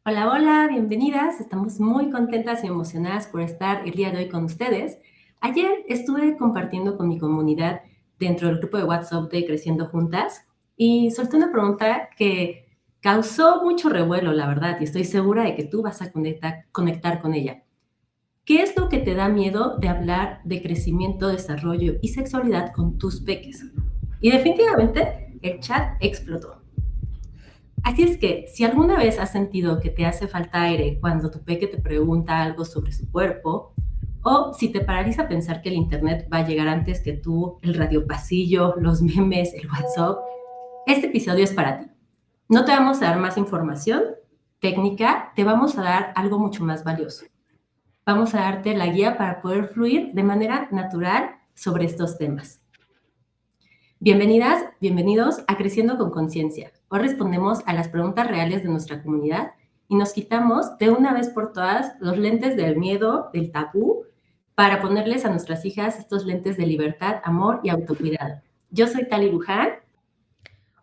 Hola, hola, bienvenidas. Estamos muy contentas y emocionadas por estar el día de hoy con ustedes. Ayer estuve compartiendo con mi comunidad dentro del grupo de WhatsApp de Creciendo Juntas y solté una pregunta que causó mucho revuelo, la verdad, y estoy segura de que tú vas a conectar con ella. ¿Qué es lo que te da miedo de hablar de crecimiento, desarrollo y sexualidad con tus peques? Y definitivamente el chat explotó. Así es que, si alguna vez has sentido que te hace falta aire cuando tu peque te pregunta algo sobre su cuerpo, o si te paraliza pensar que el Internet va a llegar antes que tú, el radiopasillo, los memes, el WhatsApp, este episodio es para ti. No te vamos a dar más información técnica, te vamos a dar algo mucho más valioso. Vamos a darte la guía para poder fluir de manera natural sobre estos temas. Bienvenidas, bienvenidos a Creciendo con Conciencia. Hoy respondemos a las preguntas reales de nuestra comunidad y nos quitamos de una vez por todas los lentes del miedo, del tabú, para ponerles a nuestras hijas estos lentes de libertad, amor y autocuidado. Yo soy Tali Luján.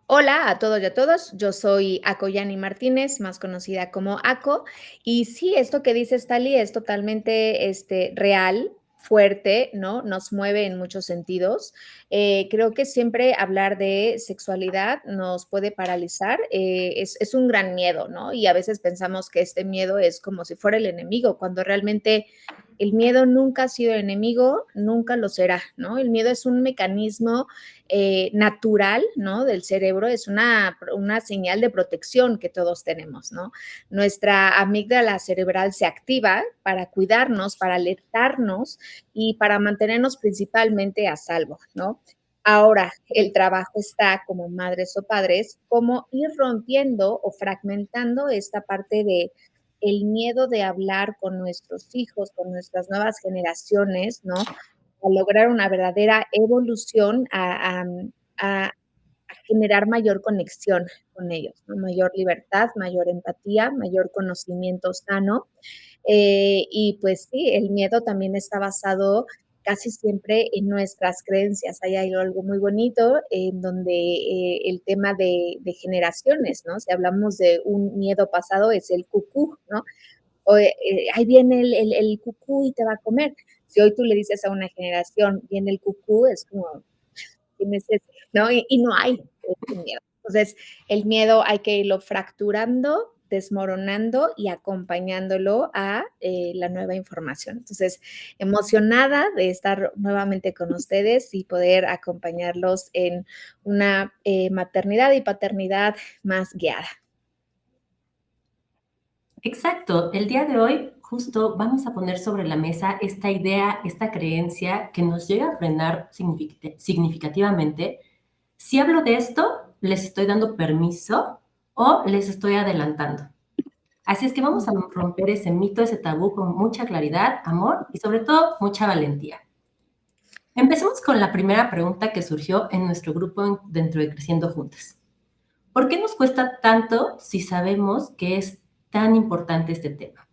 Hola a todos y a todos, yo soy Akoyani Martínez, más conocida como Ako, y sí, esto que dices, Tali, es totalmente real, fuerte, ¿no? Nos mueve en muchos sentidos. Creo que siempre hablar de sexualidad nos puede paralizar, es un gran miedo, ¿no? Y a veces pensamos que este miedo es como si fuera el enemigo, cuando realmente el miedo nunca ha sido enemigo, nunca lo será, ¿no? El miedo es un mecanismo natural, ¿no? Del cerebro, es una señal de protección que todos tenemos, ¿no? Nuestra amígdala cerebral se activa para cuidarnos, para alertarnos y para mantenernos principalmente a salvo, ¿no? Ahora, el trabajo está como madres o padres, como ir rompiendo o fragmentando esta parte de el miedo de hablar con nuestros hijos, con nuestras nuevas generaciones, ¿no? A lograr una verdadera evolución, a generar mayor conexión con ellos, ¿no? Mayor libertad, mayor empatía, mayor conocimiento sano. Y pues sí, el miedo también está basado casi siempre en nuestras creencias. Hay algo muy bonito en donde el tema de generaciones, ¿no? Si hablamos de un miedo pasado, es el cucú, ¿no? O, ahí viene el cucú y te va a comer. Si hoy tú le dices a una generación, viene el cucú, es como, ¿quién es ese? ¿No? Y no hay ese miedo. Entonces, el miedo hay que irlo fracturando, desmoronando y acompañándolo a la nueva información. Entonces, emocionada de estar nuevamente con ustedes y poder acompañarlos en una maternidad y paternidad más guiada. Exacto, el día de hoy justo vamos a poner sobre la mesa esta idea, esta creencia que nos llega a frenar significativamente. Si hablo de esto, les estoy dando permiso o les estoy adelantando. Así es que vamos a romper ese mito, ese tabú con mucha claridad, amor y sobre todo mucha valentía. Empecemos con la primera pregunta que surgió en nuestro grupo dentro de Creciendo Juntas. ¿Por qué nos cuesta tanto si sabemos que es tan importante este tema?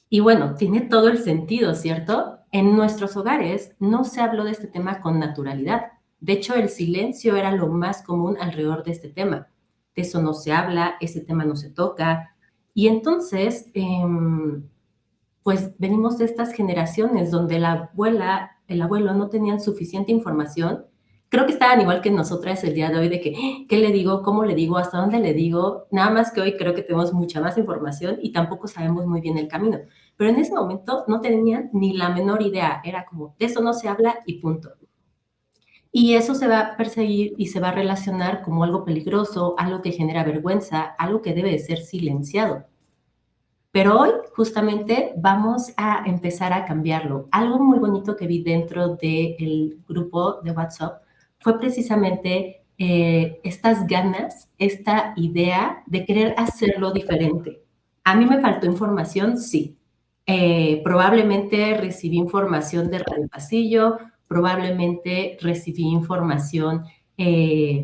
Y bueno, tiene todo el sentido, ¿cierto? En nuestros hogares no se habló de este tema con naturalidad. De hecho, el silencio era lo más común alrededor de este tema. De eso no se habla, ese tema no se toca. Y entonces, pues venimos de estas generaciones donde la abuela, el abuelo no tenían suficiente información. Creo que estaban igual que nosotras el día de hoy de que, ¿qué le digo? ¿Cómo le digo? ¿Hasta dónde le digo? Nada más que hoy creo que tenemos mucha más información y tampoco sabemos muy bien el camino. Pero en ese momento no tenían ni la menor idea. Era como, de eso no se habla y punto. Y eso se va a perseguir y se va a relacionar como algo peligroso, algo que genera vergüenza, algo que debe de ser silenciado. Pero hoy justamente vamos a empezar a cambiarlo. Algo muy bonito que vi dentro del grupo de WhatsApp fue precisamente estas ganas, esta idea de querer hacerlo diferente. A mí me faltó información, sí. Probablemente recibí información de Radio Pasillo, probablemente recibí información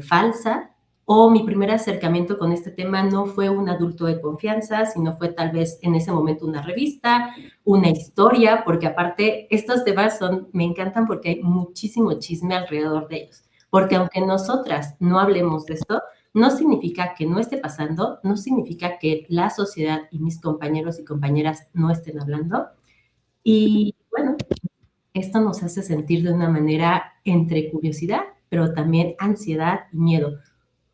falsa, o mi primer acercamiento con este tema no fue un adulto de confianza, sino fue tal vez en ese momento una revista, una historia, porque aparte estos temas me encantan porque hay muchísimo chisme alrededor de ellos. Porque aunque nosotras no hablemos de esto, No significa que no esté pasando, no significa que la sociedad y mis compañeros y compañeras no estén hablando. Y bueno, esto nos hace sentir de una manera entre curiosidad, pero también ansiedad y miedo.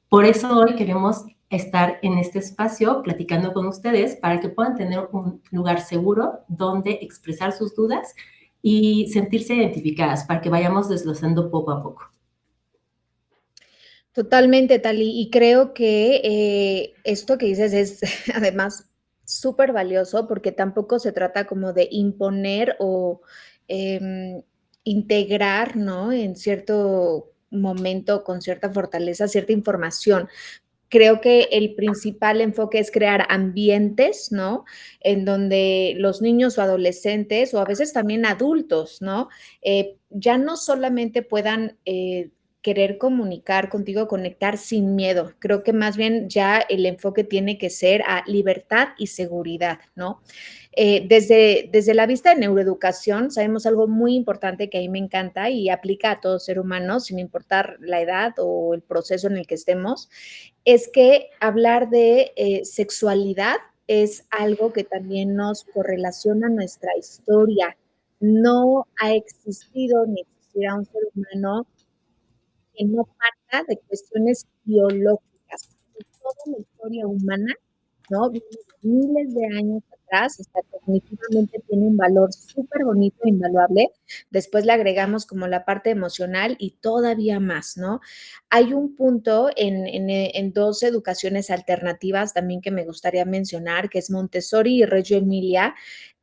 Por eso hoy queremos estar en este espacio platicando con ustedes para que puedan tener un lugar seguro donde expresar sus dudas y sentirse identificadas, para que vayamos desglosando poco a poco. Totalmente, Tali. Y creo que esto que dices es además súper valioso porque tampoco se trata como de imponer o integrar, ¿no? En cierto momento, con cierta fortaleza, cierta información. Creo que el principal enfoque es crear ambientes, ¿no? En donde los niños o adolescentes, o a veces también adultos, ¿no? Ya no solamente puedan querer comunicar contigo, conectar sin miedo. Creo que más bien ya el enfoque tiene que ser a libertad y seguridad, ¿no? Desde la vista de neuroeducación, sabemos algo muy importante que a mí me encanta y aplica a todo ser humano, sin importar la edad o el proceso en el que estemos, es que hablar de sexualidad es algo que también nos correlaciona a nuestra historia. No ha existido ni existirá un ser humano que no parta de cuestiones biológicas. Toda la historia humana, ¿no? Viene de miles de años atrás, hasta cognitivamente tiene un valor súper bonito e invaluable. Después le agregamos como la parte emocional y todavía más, ¿no? Hay un punto en dos educaciones alternativas también que me gustaría mencionar, que es Montessori y Reggio Emilia,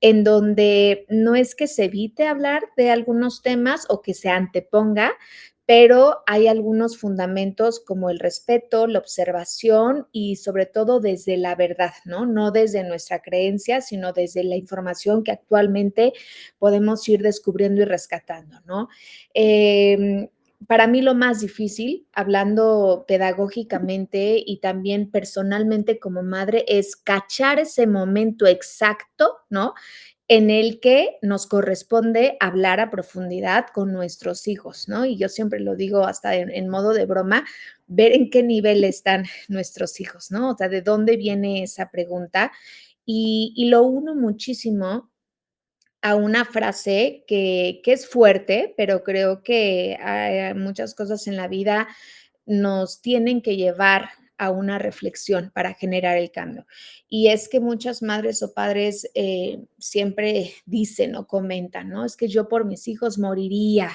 en donde no es que se evite hablar de algunos temas o que se anteponga, pero hay algunos fundamentos como el respeto, la observación y sobre todo desde la verdad, ¿no? No desde nuestra creencia, sino desde la información que actualmente podemos ir descubriendo y rescatando, ¿no? Para mí lo más difícil, hablando pedagógicamente y también personalmente como madre, es cachar ese momento exacto, ¿no? En el que nos corresponde hablar a profundidad con nuestros hijos, ¿no? Y yo siempre lo digo hasta en modo de broma, ver en qué nivel están nuestros hijos, ¿no? O sea, de dónde viene esa pregunta. Y lo uno muchísimo a una frase que es fuerte, pero creo que hay muchas cosas en la vida nos tienen que llevar a una reflexión para generar el cambio. Y es que muchas madres o padres siempre dicen o comentan, ¿no? Es que yo por mis hijos moriría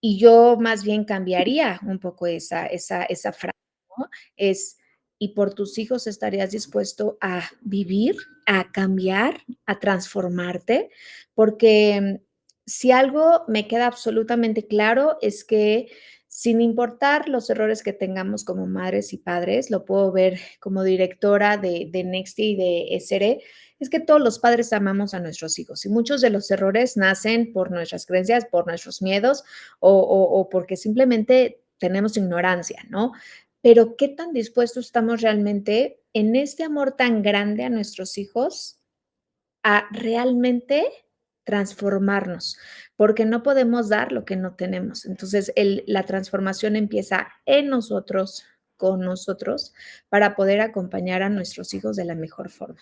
y yo más bien cambiaría un poco esa frase, ¿no? Es, ¿y por tus hijos estarías dispuesto a vivir, a cambiar, a transformarte? Porque si algo me queda absolutamente claro es que sin importar los errores que tengamos como madres y padres, lo puedo ver como directora de Nexti y de SRE, es que todos los padres amamos a nuestros hijos y muchos de los errores nacen por nuestras creencias, por nuestros miedos o porque simplemente tenemos ignorancia, ¿no? Pero ¿qué tan dispuestos estamos realmente en este amor tan grande a nuestros hijos a realmente transformarnos? Porque no podemos dar lo que no tenemos. Entonces, la transformación empieza en nosotros, con nosotros, para poder acompañar a nuestros hijos de la mejor forma.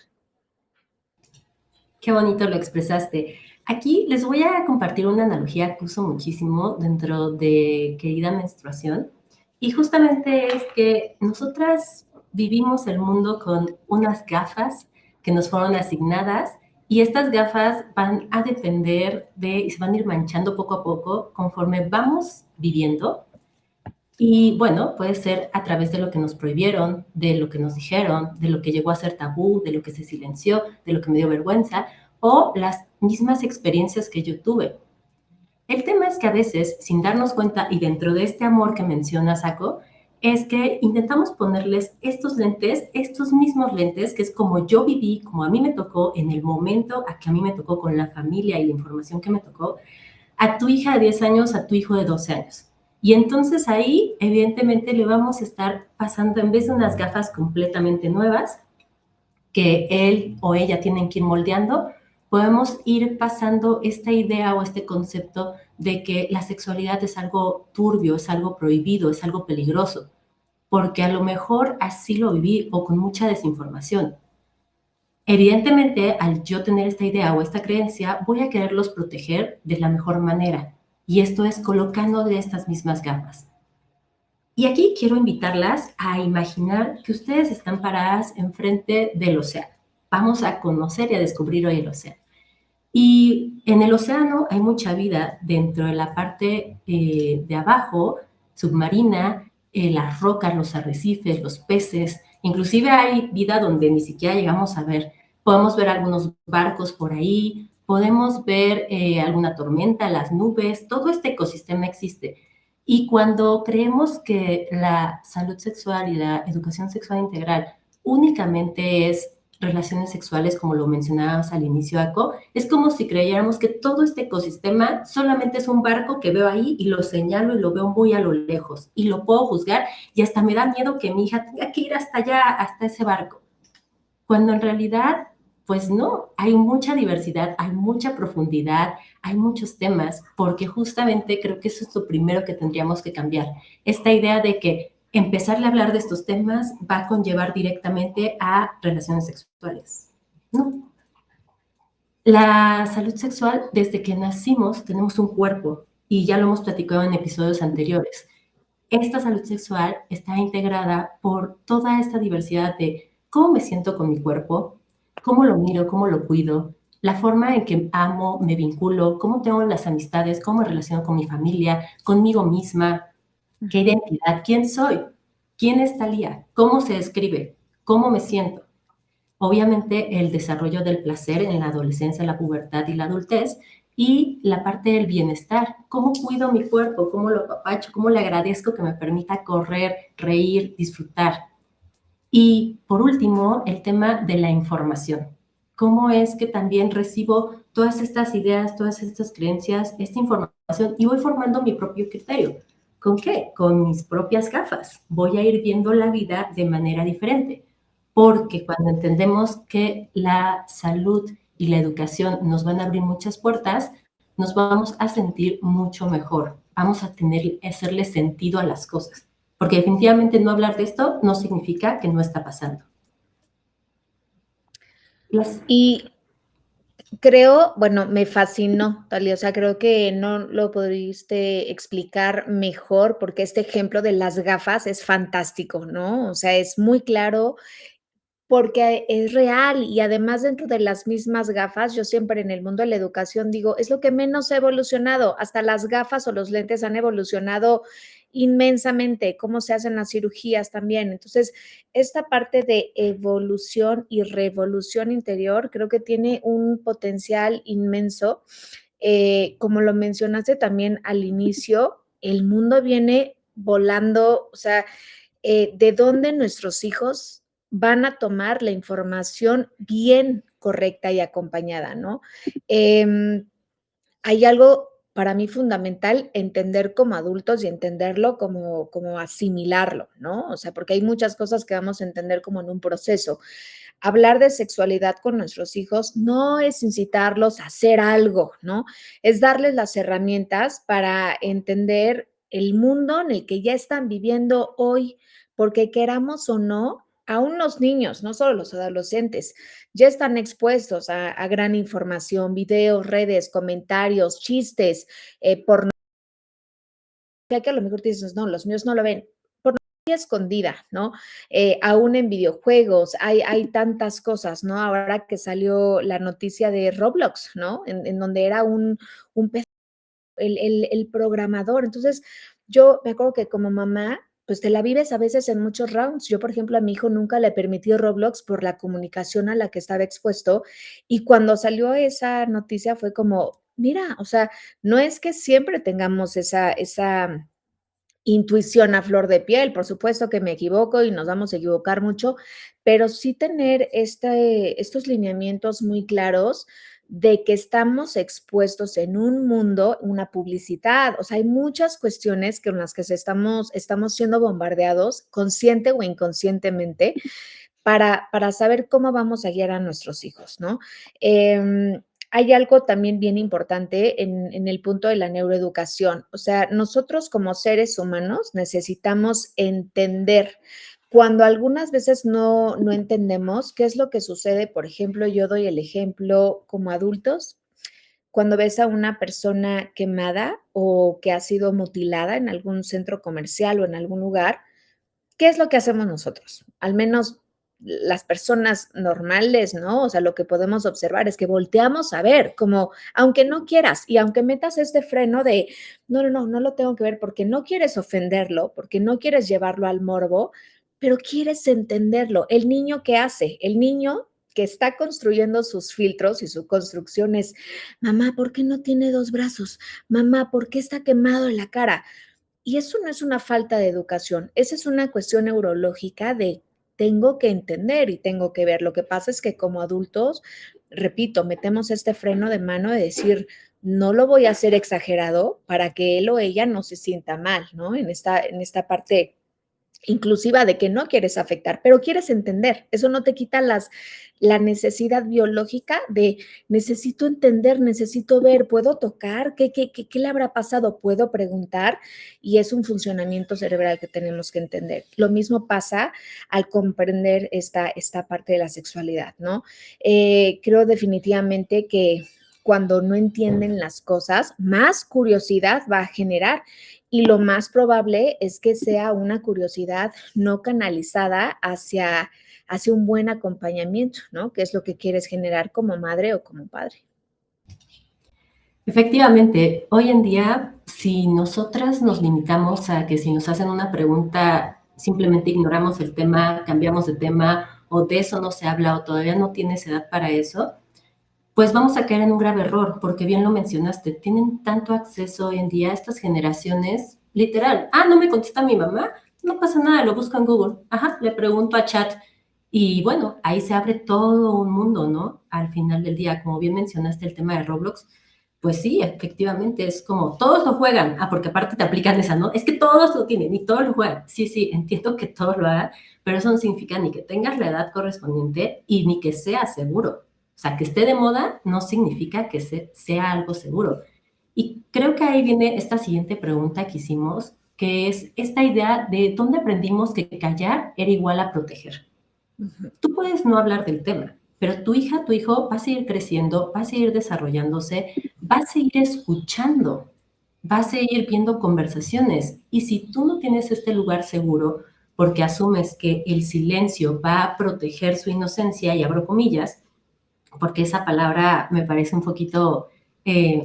Qué bonito lo expresaste. Aquí les voy a compartir una analogía que uso muchísimo dentro de Querida Menstruación. Y justamente es que nosotras vivimos el mundo con unas gafas que nos fueron asignadas y estas gafas van a depender de, y se van a ir manchando poco a poco conforme vamos viviendo. Y bueno, puede ser a través de lo que nos prohibieron, de lo que nos dijeron, de lo que llegó a ser tabú, de lo que se silenció, de lo que me dio vergüenza, o las mismas experiencias que yo tuve. El tema es que a veces, sin darnos cuenta, y dentro de este amor que menciona Saco, es que intentamos ponerles estos lentes, estos mismos lentes, que es como yo viví, como a mí me tocó, en el momento a que a mí me tocó, con la familia y la información que me tocó, a tu hija de 10 años, a tu hijo de 12 años. Y entonces ahí, evidentemente, le vamos a estar pasando, en vez de unas gafas completamente nuevas, que él o ella tienen que ir moldeando, podemos ir pasando esta idea o este concepto de que la sexualidad es algo turbio, es algo prohibido, es algo peligroso. porque a lo mejor así lo viví o con mucha desinformación. Evidentemente, al yo tener esta idea o esta creencia, voy a quererlos proteger de la mejor manera. Y esto es colocándole estas mismas gafas. Y aquí quiero invitarlas a imaginar que ustedes están paradas enfrente del océano. Vamos a conocer y a descubrir hoy el océano. Y en el océano hay mucha vida dentro de la parte de abajo, submarina, las rocas, los arrecifes, los peces. Inclusive hay vida donde ni siquiera llegamos a ver. Podemos ver algunos barcos por ahí, podemos ver alguna tormenta, las nubes, todo este ecosistema existe. Y cuando creemos que la salud sexual y la educación sexual integral únicamente es relaciones sexuales, como lo mencionabas al inicio, Aco, es como si creyéramos que todo este ecosistema solamente es un barco que veo ahí y lo señalo y lo veo muy a lo lejos y lo puedo juzgar y hasta me da miedo que mi hija tenga que ir hasta allá, hasta ese barco. Cuando en realidad, pues no, hay mucha diversidad, hay mucha profundidad, hay muchos temas, porque justamente creo que eso es lo primero que tendríamos que cambiar. Esta idea de que empezarle a hablar de estos temas va a conllevar directamente a relaciones sexuales. No. La salud sexual, desde que nacimos, tenemos un cuerpo y ya lo hemos platicado en episodios anteriores. Esta salud sexual está integrada por toda esta diversidad de cómo me siento con mi cuerpo, cómo lo miro, cómo lo cuido, la forma en que amo, me vinculo, cómo tengo las amistades, cómo me relaciono con mi familia, conmigo misma, qué identidad, quién soy, quién es Thalía, cómo se describe, cómo me siento. Obviamente el desarrollo del placer en la adolescencia, la pubertad y la adultez, y la parte del bienestar, cómo cuido mi cuerpo, cómo lo apapacho, cómo le agradezco que me permita correr, reír, disfrutar. Y por último, el tema de la información. ¿Cómo es que también recibo todas estas ideas, todas estas creencias, esta información y voy formando mi propio criterio? ¿Con qué? Con mis propias gafas. Voy a ir viendo la vida de manera diferente. Porque cuando entendemos que la salud y la educación nos van a abrir muchas puertas, nos vamos a sentir mucho mejor. Vamos a hacerle sentido a las cosas. Porque definitivamente no hablar de esto no significa que no está pasando. Y creo, bueno, me fascinó, Talia, o sea, creo que no lo pudiste explicar mejor porque este ejemplo de las gafas es fantástico, ¿no? O sea, es muy claro porque es real y además dentro de las mismas gafas, yo siempre en el mundo de la educación digo, es lo que menos ha evolucionado, hasta las gafas o los lentes han evolucionado inmensamente, cómo se hacen las cirugías también. Entonces, esta parte de evolución y revolución interior creo que tiene un potencial inmenso. Como lo mencionaste también al inicio, el mundo viene volando, o sea, de dónde nuestros hijos van a tomar la información bien correcta y acompañada, ¿no? Hay algo para mí fundamental entender como adultos y entenderlo como asimilarlo, ¿no? O sea, porque hay muchas cosas que vamos a entender como en un proceso. Hablar de sexualidad con nuestros hijos no es incitarlos a hacer algo, ¿no? Es darles las herramientas para entender el mundo en el que ya están viviendo hoy, porque queramos o no, aún los niños, no solo los adolescentes, ya están expuestos a gran información, videos, redes, comentarios, chistes, pornografía, que a lo mejor dices, no, los míos no lo ven. Pornografía escondida, ¿no? Aún en videojuegos hay tantas cosas, ¿no? Ahora que salió la noticia de Roblox, ¿no? En donde era un el programador. Entonces, yo me acuerdo que como mamá, pues te la vives a veces en muchos rounds. Yo, por ejemplo, a mi hijo nunca le permití Roblox por la comunicación a la que estaba expuesto. Y cuando salió esa noticia fue como, mira, o sea, no es que siempre tengamos esa intuición a flor de piel, por supuesto que me equivoco y nos vamos a equivocar mucho, pero sí tener estos lineamientos muy claros de que estamos expuestos en un mundo, una publicidad, o sea, hay muchas cuestiones con las que estamos siendo bombardeados consciente o inconscientemente para saber cómo vamos a guiar a nuestros hijos, ¿no? hay algo también bien importante en el punto de la neuroeducación. O sea, nosotros como seres humanos necesitamos entender cuando algunas veces no entendemos qué es lo que sucede. Por ejemplo, yo doy el ejemplo como adultos, cuando ves a una persona quemada o que ha sido mutilada en algún centro comercial o en algún lugar, ¿qué es lo que hacemos nosotros? Al menos las personas normales, ¿no? O sea, lo que podemos observar es que volteamos a ver, como aunque no quieras y aunque metas este freno de, no lo tengo que ver porque no quieres ofenderlo, porque no quieres llevarlo al morbo, pero quieres entenderlo. El niño, ¿qué hace? El niño que está construyendo sus filtros y su construcción es, mamá, ¿por qué no tiene dos brazos? Mamá, ¿por qué está quemado en la cara? Y eso no es una falta de educación, esa es una cuestión neurológica de tengo que entender y tengo que ver. Lo que pasa es que como adultos, repito, metemos este freno de mano de decir, no lo voy a hacer exagerado para que él o ella no se sienta mal, ¿no? En esta parte inclusiva de que no quieres afectar, pero quieres entender. Eso no te quita la necesidad biológica de necesito entender, necesito ver, puedo tocar, ¿qué le habrá pasado? Puedo preguntar y es un funcionamiento cerebral que tenemos que entender. Lo mismo pasa al comprender esta parte de la sexualidad, ¿no? Creo definitivamente que cuando no entienden las cosas, más curiosidad va a generar y lo más probable es que sea una curiosidad no canalizada hacia un buen acompañamiento, ¿no? Que es lo que quieres generar como madre o como padre. Efectivamente, hoy en día, si nosotras nos limitamos a que si nos hacen una pregunta, simplemente ignoramos el tema, cambiamos de tema, o de eso no se habla, o todavía no tienes edad para eso, pues vamos a caer en un grave error, porque bien lo mencionaste, tienen tanto acceso hoy en día a estas generaciones, literal, no me contesta mi mamá, no pasa nada, lo busco en Google, le pregunto a chat, y bueno, ahí se abre todo un mundo, ¿no? Al final del día, como bien mencionaste el tema de Roblox, pues sí, efectivamente, es como, todos lo juegan, porque aparte te aplican esa, ¿no? Es que todos lo tienen y todos lo juegan. Sí, sí, entiendo que todos lo hagan, pero eso no significa ni que tengas la edad correspondiente y ni que sea seguro. O sea, que esté de moda no significa que sea algo seguro. Y creo que ahí viene esta siguiente pregunta que hicimos, que es esta idea de dónde aprendimos que callar era igual a proteger. Tú puedes no hablar del tema, pero tu hija, tu hijo va a seguir creciendo, va a seguir desarrollándose, va a seguir escuchando, va a seguir viendo conversaciones. Y si tú no tienes este lugar seguro, porque asumes que el silencio va a proteger su inocencia, y abro comillas, porque esa palabra me parece un poquito,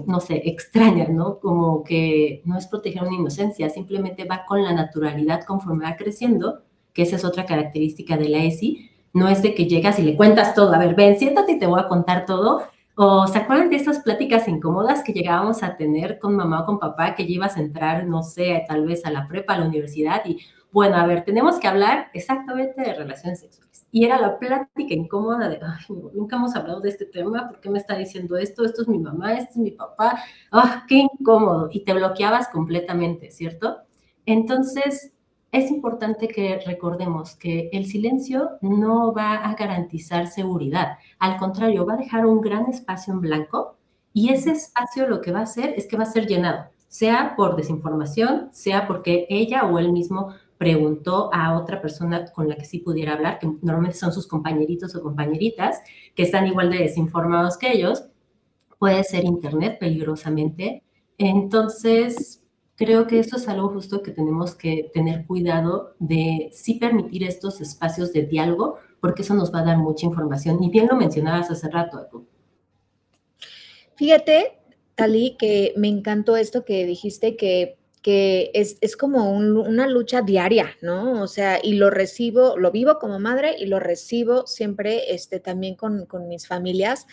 no sé, extraña, ¿no? Como que no es proteger una inocencia, simplemente va con la naturalidad conforme va creciendo, que esa es otra característica de la ESI. No es de que llegas y le cuentas todo, a ver, ven, siéntate y te voy a contar todo. O ¿se acuerdan de esas pláticas incómodas que llegábamos a tener con mamá o con papá, que ya ibas a entrar, no sé, tal vez a la prepa, a la universidad, y bueno, a ver, tenemos que hablar exactamente de relaciones sexuales? Y era la plática incómoda de, ay, no, nunca hemos hablado de este tema, ¿por qué me está diciendo esto? Esto es mi mamá, esto es mi papá, qué incómodo. Y te bloqueabas completamente, ¿cierto? Entonces, es importante que recordemos que el silencio no va a garantizar seguridad, al contrario, va a dejar un gran espacio en blanco, y ese espacio lo que va a hacer es que va a ser llenado, sea por desinformación, sea porque ella o él mismo preguntó a otra persona con la que sí pudiera hablar, que normalmente son sus compañeritos o compañeritas, que están igual de desinformados que ellos. Puede ser internet peligrosamente. Entonces, creo que eso es algo justo que tenemos que tener cuidado de sí permitir estos espacios de diálogo, porque eso nos va a dar mucha información. Y bien lo mencionabas hace rato, Edu. Fíjate, Ali, que me encantó esto que dijiste, que es como una lucha diaria, ¿no? O sea, y lo recibo, lo vivo como madre y lo recibo siempre también con mis familias,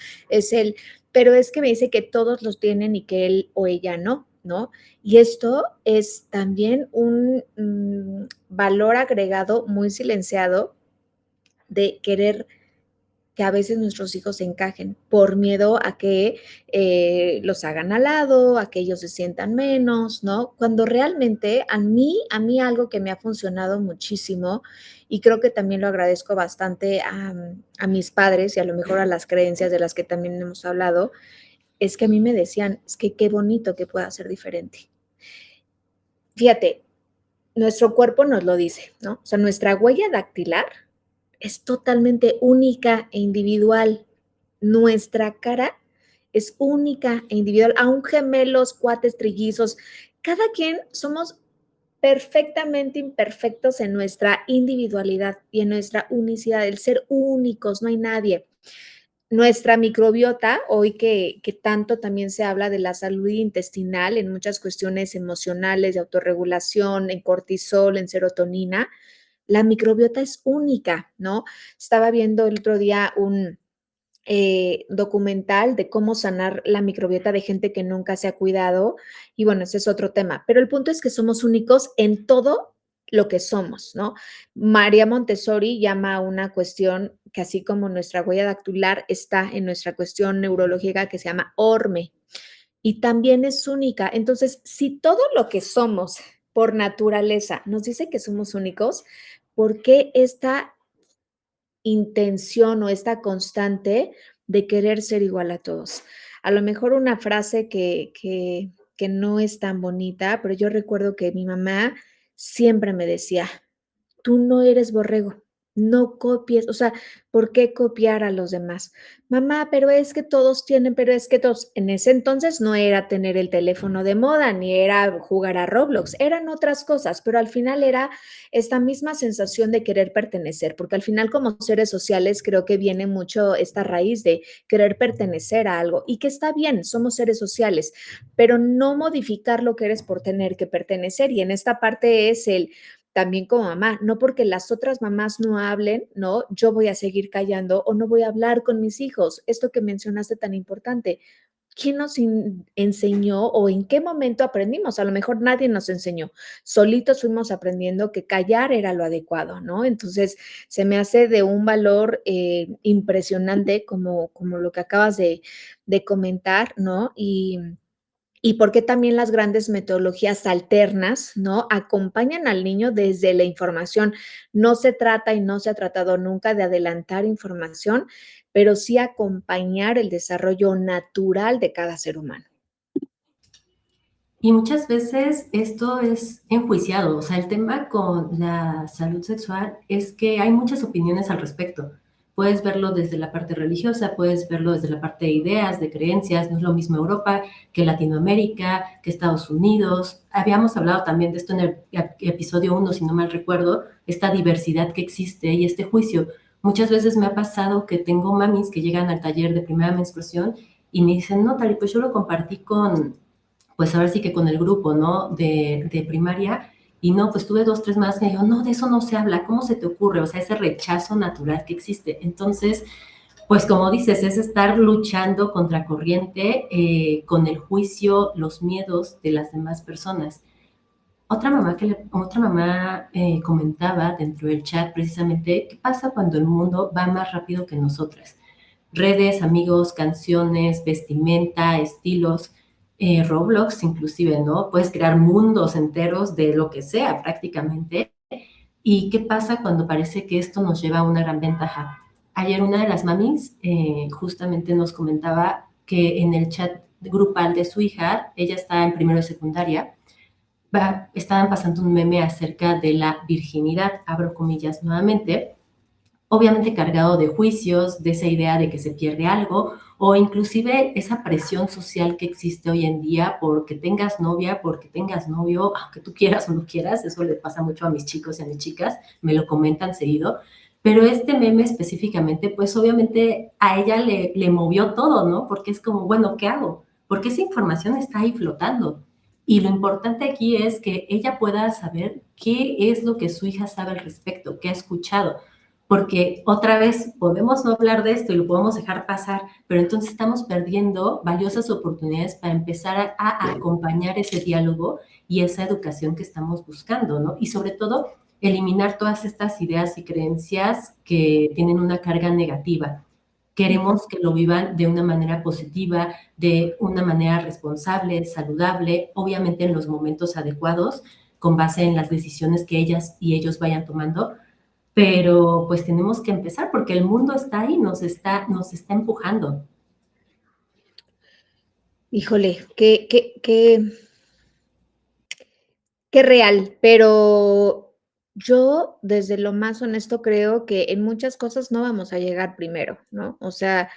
pero es que me dice que todos los tienen y que él o ella no, ¿no? Y esto es también un valor agregado muy silenciado de querer que a veces nuestros hijos se encajen por miedo a que los hagan al lado, a que ellos se sientan menos, ¿no? Cuando realmente a mí algo que me ha funcionado muchísimo y creo que también lo agradezco bastante a mis padres y a lo mejor a las creencias de las que también hemos hablado, es que a mí me decían, es que qué bonito que pueda ser diferente. Fíjate, nuestro cuerpo nos lo dice, ¿no? O sea, nuestra huella dactilar es totalmente única e individual. Nuestra cara es única e individual, aun gemelos, cuates, trillizos, cada quien somos perfectamente imperfectos en nuestra individualidad y en nuestra unicidad, el ser únicos, no hay nadie. Nuestra microbiota, hoy que tanto también se habla de la salud intestinal en muchas cuestiones emocionales, de autorregulación, en cortisol, en serotonina, la microbiota es única, ¿no? Estaba viendo el otro día un documental de cómo sanar la microbiota de gente que nunca se ha cuidado. Y bueno, ese es otro tema. Pero el punto es que somos únicos en todo lo que somos, ¿no? María Montessori llama a una cuestión que así como nuestra huella dactilar está en nuestra cuestión neurológica que se llama ORME y también es única. Entonces, si todo lo que somos por naturaleza nos dice que somos únicos, ¿por qué esta intención o esta constante de querer ser igual a todos? A lo mejor una frase que no es tan bonita, pero yo recuerdo que mi mamá siempre me decía, tú no eres borrego, no copies, o sea, ¿por qué copiar a los demás? Mamá, pero es que todos tienen, pero es que todos, en ese entonces no era tener el teléfono de moda, ni era jugar a Roblox, eran otras cosas, pero al final era esta misma sensación de querer pertenecer, porque al final como seres sociales creo que viene mucho esta raíz de querer pertenecer a algo y que está bien, somos seres sociales, pero no modificar lo que eres por tener que pertenecer y en esta parte es el también como mamá, no porque las otras mamás no hablen, ¿no? Yo voy a seguir callando o no voy a hablar con mis hijos. Esto que mencionaste tan importante. ¿Quién nos enseñó o en qué momento aprendimos? A lo mejor nadie nos enseñó. Solitos fuimos aprendiendo que callar era lo adecuado, ¿no? Entonces, se me hace de un valor impresionante como lo que acabas de comentar, ¿no? Y por qué también las grandes metodologías alternas, ¿no? Acompañan al niño desde la información. No se trata y no se ha tratado nunca de adelantar información, pero sí acompañar el desarrollo natural de cada ser humano. Y muchas veces esto es enjuiciado, o sea, el tema con la salud sexual es que hay muchas opiniones al respecto. Puedes verlo desde la parte religiosa, puedes verlo desde la parte de ideas, de creencias, no es lo mismo Europa que Latinoamérica, que Estados Unidos. Habíamos hablado también de esto en el episodio 1, si no mal recuerdo, esta diversidad que existe y este juicio. Muchas veces me ha pasado que tengo mamis que llegan al taller de primera menstruación y me dicen, no, Tali, pues yo lo compartí pues ahora sí que con el grupo, ¿no? De primaria, y no, pues tuve 2, 3 más que me dijo, no, de eso no se habla, ¿cómo se te ocurre? O sea, ese rechazo natural que existe. Entonces, pues como dices, es estar luchando contra corriente con el juicio, los miedos de las demás personas. Otra mamá comentaba dentro del chat precisamente qué pasa cuando el mundo va más rápido que nosotras. Redes, amigos, canciones, vestimenta, estilos, Roblox inclusive, ¿no? Puedes crear mundos enteros de lo que sea prácticamente. ¿Y qué pasa cuando parece que esto nos lleva a una gran ventaja? Ayer una de las mamis justamente nos comentaba que en el chat grupal de su hija, ella está en primero de secundaria, estaban pasando un meme acerca de la virginidad, abro comillas nuevamente, obviamente cargado de juicios, de esa idea de que se pierde algo, o inclusive esa presión social que existe hoy en día porque tengas novia, porque tengas novio, aunque tú quieras o no quieras, eso le pasa mucho a mis chicos y a mis chicas, me lo comentan seguido, pero este meme específicamente, pues obviamente a ella le movió todo, ¿no? Porque es como, bueno, ¿qué hago? Porque esa información está ahí flotando. Y lo importante aquí es que ella pueda saber qué es lo que su hija sabe al respecto, qué ha escuchado, porque otra vez podemos no hablar de esto y lo podemos dejar pasar, pero entonces estamos perdiendo valiosas oportunidades para empezar a acompañar ese diálogo y esa educación que estamos buscando, ¿no? Y sobre todo, eliminar todas estas ideas y creencias que tienen una carga negativa. Queremos que lo vivan de una manera positiva, de una manera responsable, saludable, obviamente en los momentos adecuados, con base en las decisiones que ellas y ellos vayan tomando, pero pues tenemos que empezar porque el mundo está ahí, nos está empujando. Híjole, qué real, pero yo, desde lo más honesto, creo que en muchas cosas no vamos a llegar primero, ¿no? O sea,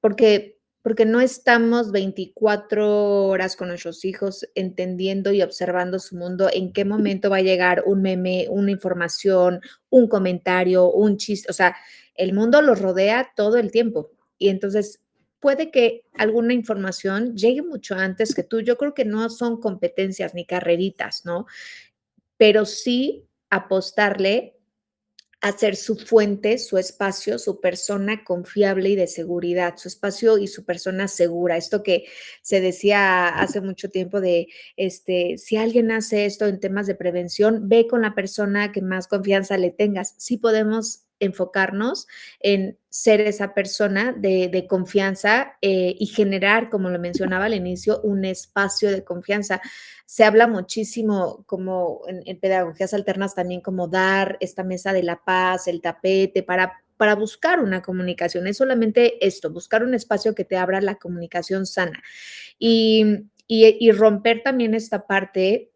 porque no estamos 24 horas con nuestros hijos entendiendo y observando su mundo, en qué momento va a llegar un meme, una información, un comentario, un chiste, o sea, el mundo los rodea todo el tiempo. Y entonces puede que alguna información llegue mucho antes que tú. Yo creo que no son competencias ni carreritas, ¿no? Pero sí apostarle a ser su fuente, su espacio, su persona confiable y de seguridad, su espacio y su persona segura. Esto que se decía hace mucho tiempo de, si alguien hace esto en temas de prevención, ve con la persona que más confianza le tengas. Sí podemos enfocarnos en ser esa persona de confianza y generar, como lo mencionaba al inicio, un espacio de confianza. Se habla muchísimo como en pedagogías alternas también como dar esta mesa de la paz, el tapete para buscar una comunicación. Es solamente esto, buscar un espacio que te abra la comunicación sana y romper también esta parte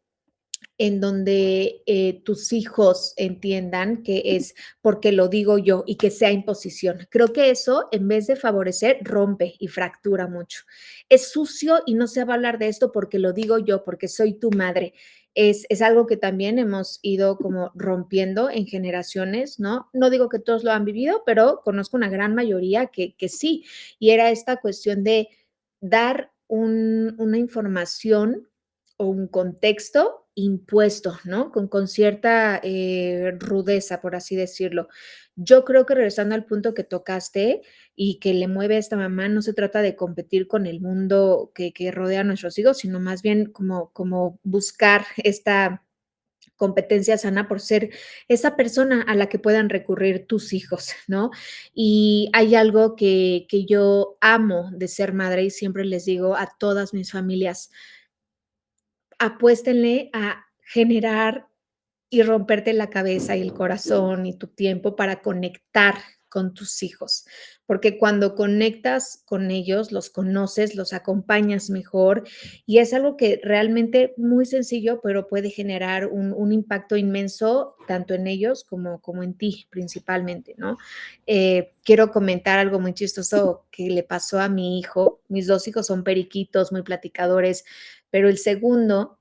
en donde tus hijos entiendan que es porque lo digo yo y que sea imposición. Creo que eso, en vez de favorecer, rompe y fractura mucho. Es sucio y no se va a hablar de esto porque lo digo yo, porque soy tu madre. Es algo que también hemos ido como rompiendo en generaciones, ¿no? No digo que todos lo han vivido, pero conozco una gran mayoría que sí. Y era esta cuestión de dar una información o un contexto impuesto, ¿no? Con cierta rudeza, por así decirlo. Yo creo que regresando al punto que tocaste y que le mueve a esta mamá, no se trata de competir con el mundo que rodea a nuestros hijos, sino más bien como buscar esta competencia sana por ser esa persona a la que puedan recurrir tus hijos, ¿no? Y hay algo que yo amo de ser madre y siempre les digo a todas mis familias, apuéstenle a generar y romperte la cabeza y el corazón y tu tiempo para conectar con tus hijos, porque cuando conectas con ellos, los conoces, los acompañas mejor y es algo que realmente muy sencillo, pero puede generar un impacto inmenso tanto en ellos como en ti principalmente, ¿no? Quiero comentar algo muy chistoso que le pasó a mi hijo. Mis dos hijos son periquitos, muy platicadores, pero el segundo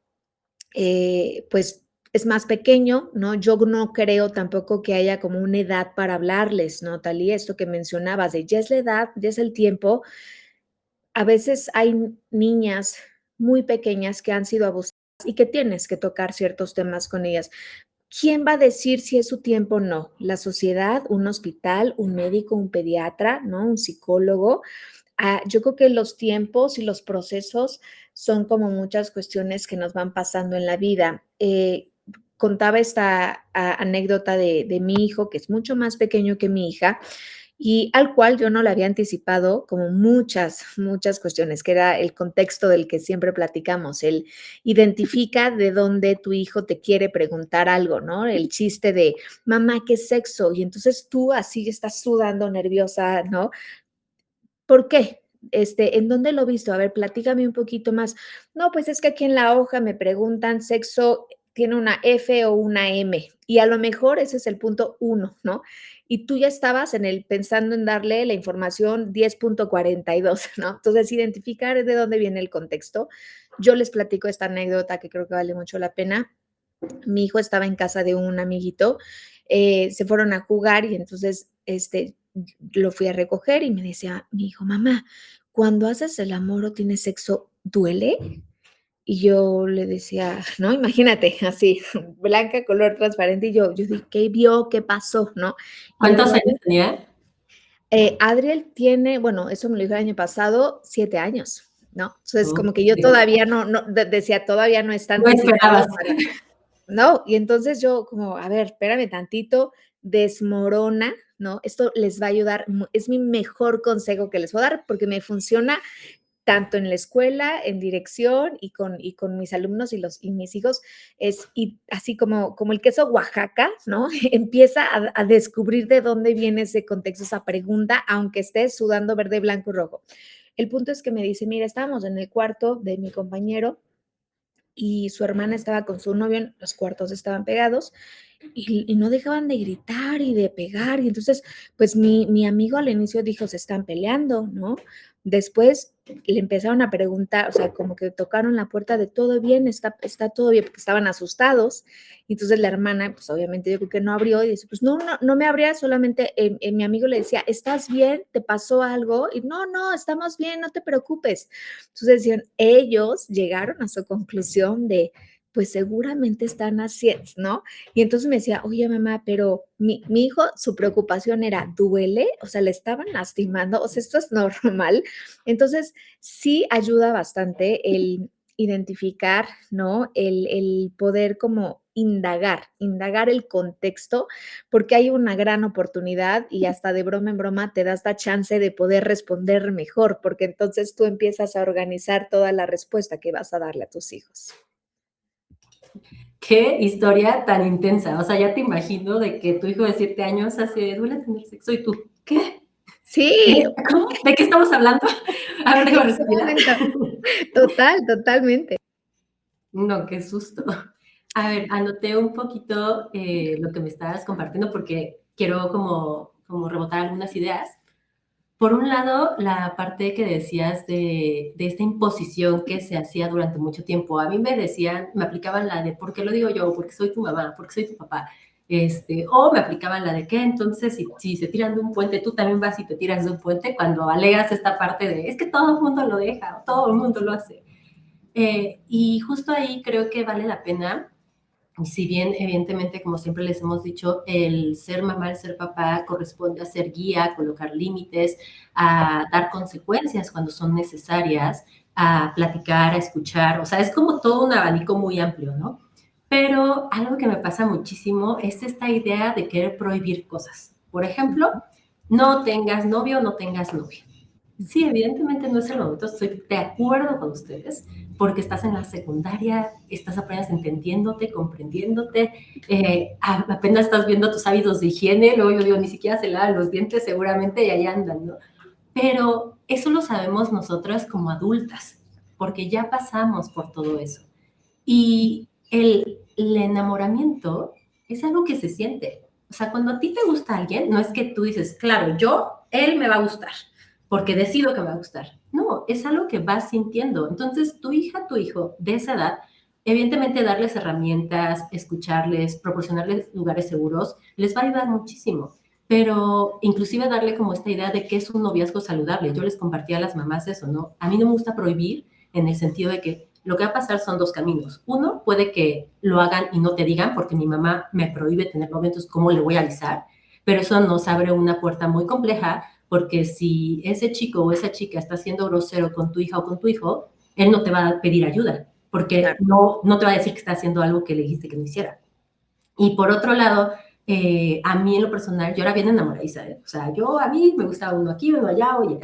pues es más pequeño, ¿no? Yo no creo tampoco que haya como una edad para hablarles, ¿no, Talía? Esto que mencionabas de ya es la edad, ya es el tiempo. A veces hay niñas muy pequeñas que han sido abusadas y que tienes que tocar ciertos temas con ellas. ¿Quién va a decir si es su tiempo o no? ¿La sociedad, un hospital, un médico, un pediatra, ¿no? Un psicólogo? Yo creo que los tiempos y los procesos son como muchas cuestiones que nos van pasando en la vida. Contaba esta anécdota de mi hijo, que es mucho más pequeño que mi hija, y al cual yo no le había anticipado como muchas cuestiones, que era el contexto del que siempre platicamos, el identifica de dónde tu hijo te quiere preguntar algo, ¿no? El chiste de, mamá, ¿qué es sexo? Y entonces tú así estás sudando nerviosa, ¿no? ¿Por qué? ¿En dónde lo he visto? A ver, platícame un poquito más. No, pues es que aquí en la hoja me preguntan sexo, tiene una F o una M, y a lo mejor ese es el punto uno, ¿no? Y tú ya estabas pensando en darle la información 10.42, ¿no? Entonces, identificar de dónde viene el contexto. Yo les platico esta anécdota que creo que vale mucho la pena. Mi hijo estaba en casa de un amiguito, se fueron a jugar y entonces lo fui a recoger y me decía mi hijo, mamá, cuando haces el amor o tienes sexo, ¿duele? Y yo le decía, no, imagínate, así, blanca, color transparente, y yo dije, ¿qué vio? ¿Qué pasó? ¿No? Y ¿Cuántos años tenía? Adriel tiene, bueno, eso me lo dijo el año pasado, 7 años, ¿no? Entonces, Oh, como que yo sí. todavía no decía, todavía no está No esperabas. anticipado para no, y entonces yo como, a ver, espérame tantito, desmorona, ¿no? Esto les va a ayudar, es mi mejor consejo que les puedo dar porque me funciona tanto en la escuela, en dirección y con mis alumnos y mis hijos, y así como el queso Oaxaca, ¿no? Empieza a descubrir de dónde viene ese contexto, esa pregunta, aunque estés sudando verde, blanco y rojo. El punto es que me dice, mira, estábamos en el cuarto de mi compañero y su hermana estaba con su novio, los cuartos estaban pegados y no dejaban de gritar y de pegar. Y entonces, pues mi amigo al inicio dijo, se están peleando, ¿no? Después le empezaron a preguntar, o sea, como que tocaron la puerta de todo bien, está todo bien, porque estaban asustados. Y entonces la hermana, pues obviamente yo creo que no abrió y dice, pues no me abría, solamente mi amigo le decía, ¿estás bien? ¿Te pasó algo? Y no, estamos bien, no te preocupes. Entonces decían, ellos llegaron a su conclusión de, pues seguramente están haciendo, ¿no? Y entonces me decía, oye mamá, pero mi hijo, su preocupación era, ¿duele? O sea, le estaban lastimando, o sea, esto es normal. Entonces, sí ayuda bastante el identificar, ¿no? El poder como indagar el contexto, porque hay una gran oportunidad y hasta de broma en broma te das la chance de poder responder mejor, porque entonces tú empiezas a organizar toda la respuesta que vas a darle a tus hijos. Qué historia tan intensa. O sea, ya te imagino de que tu hijo de 7 años hace, duele tener sexo y tú, ¿qué? Sí, ¿Cómo? ¿De qué estamos hablando? A ver, déjame ¿en qué respirar. momento? Totalmente. No, qué susto. A ver, anoté un poquito lo que me estabas compartiendo porque quiero como rebotar algunas ideas. Por un lado, la parte que decías de esta imposición que se hacía durante mucho tiempo. A mí me decían, me aplicaban la de, ¿por qué lo digo yo? Porque soy tu mamá, porque soy tu papá. O me aplicaban la de, ¿qué? Entonces, si se tiran de un puente, tú también vas y te tiras de un puente cuando alegas esta parte de, es que todo el mundo lo deja, todo el mundo lo hace. Y justo ahí creo que vale la pena, si bien evidentemente, como siempre les hemos dicho, el ser mamá, el ser papá corresponde a ser guía, a colocar límites, a dar consecuencias cuando son necesarias, a platicar, a escuchar, o sea, es como todo un abanico muy amplio, ¿no? Pero algo que me pasa muchísimo es esta idea de querer prohibir cosas. Por ejemplo, no tengas novio, no tengas novia. Sí, evidentemente no es el momento, estoy de acuerdo con ustedes, porque estás en la secundaria, estás apenas entendiéndote, comprendiéndote, apenas estás viendo tus hábitos de higiene, luego yo digo, ni siquiera se lavan los dientes seguramente y ahí andan, ¿no? Pero eso lo sabemos nosotras como adultas, porque ya pasamos por todo eso. Y el enamoramiento es algo que se siente. O sea, cuando a ti te gusta alguien, no es que tú dices, claro, él me va a gustar, porque decido que me va a gustar. No, es algo que vas sintiendo. Entonces, tu hija, tu hijo de esa edad, evidentemente darles herramientas, escucharles, proporcionarles lugares seguros, les va a ayudar muchísimo. Pero inclusive darle como esta idea de qué es un noviazgo saludable. Yo les compartía a las mamás eso, ¿no? A mí no me gusta prohibir en el sentido de que lo que va a pasar son dos caminos. Uno, puede que lo hagan y no te digan, porque mi mamá me prohíbe tener novio, entonces, ¿cómo le voy a avisar? Pero eso nos abre una puerta muy compleja, porque si ese chico o esa chica está siendo grosero con tu hija o con tu hijo, él no te va a pedir ayuda, porque Claro. no te va a decir que está haciendo algo que le dijiste que no hiciera. Y por otro lado, a mí en lo personal, yo era bien enamoradiza, ¿eh? O sea, a mí me gustaba uno aquí, uno allá, oye,